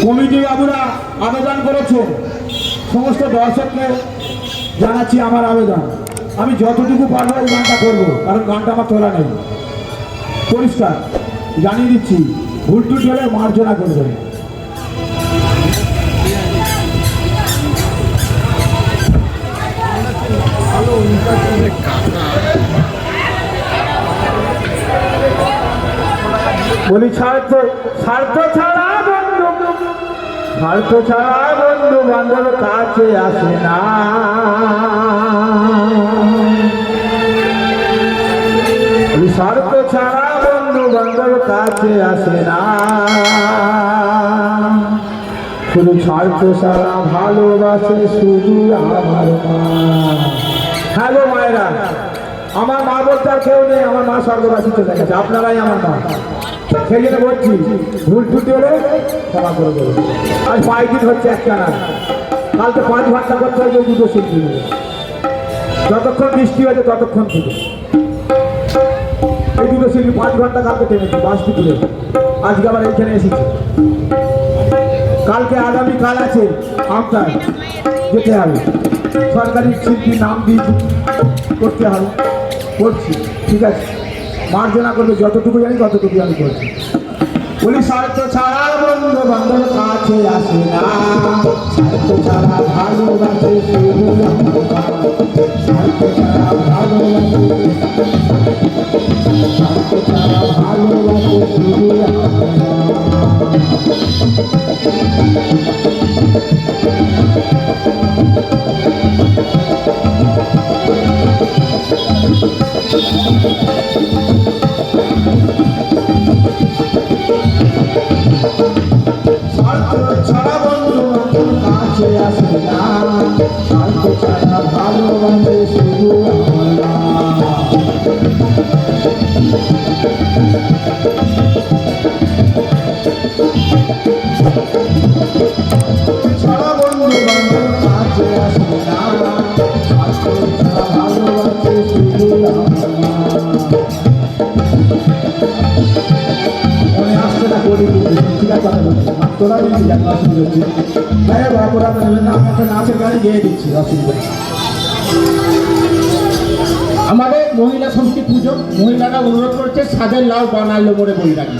Committee বাবুরা আবেদন করেছে, সমস্ত দর্শককে জানাচ্ছি আমার আবেদন। আমি যতটুকু পারবো এই গানটা করবো, কারণ গানটা আমার তোলা নেই। পরিষ্কার জানিয়ে দিচ্ছি, ভুল টুটি হলে মার্জনা করবেন। বলি স্বার্থ ছাড়া বন্ধু বান্ধব কাছে আসে না। স্বার্থ ছাড়া বন্ধু বান্ধব কাছে আসে না, শুধু স্বার্থ ছাড়া ভালোবাসে শুধু আমার মা। হ্যাঁ গো মায়েরা, আমার মা বলতে আর কেউ নেই, আমার মা স্বর্গবাসী চলে গেছে, আপনারাই আমার মা। সেই জন্য বলছি, ভুল টুটি হলে ক্ষমা করে দেবো। আজ 5 দিন হচ্ছে একটা না, কালকে 5 ঘন্টা করতে হবে দুটো শিল্পী মিলে। যতক্ষণ বৃষ্টি হয়েছে ততক্ষণ থেকে এই দুটো শিল্পী 5 ঘন্টা কালকে টেনেছি বাসটি তুলে। আজকে আবার এইখানে এসেছি। কালকে আগামী কাল আছে, আপনার যেতে হবে, সরকারি শিল্পীর নাম দিয়ে করতে হবে। করছি, ঠিক আছে, মার্জনা করবে, যতটুকু জানি ততটুকু আমি করছি। বলি স্বার্থ ছাড়া বন্ধু বান্ধব কাছে আসে না, স্বার্থ ছাড়া ভালোবাসে শুধু স্বার্থ ছাড়া ভালোবাসে, স্বার্থ ছাড়া ভালোবাসে শুধু। ছাড়া বন্ধু বান্ধব কাছে আসে না, স্বার্থ ছাড়া ভালোবাসে শুধু ছাড়া বন্ধু বান্ধব কাছে আসে না, স্বার্থ ছাড়া ভালোবাসে শুধু মনে আসছে না করি। ঠিক আছে, তোরা অপরাধ নেবেন না, আপনাকে নাচের গাড়ি গিয়ে দিচ্ছি, অসুবিধা। আমাদের মহিলা সংস্কৃতি পুজো, মহিলারা অনুরোধ করছে সাদের লাউ বানাইলো মোড়ে বই রাখি।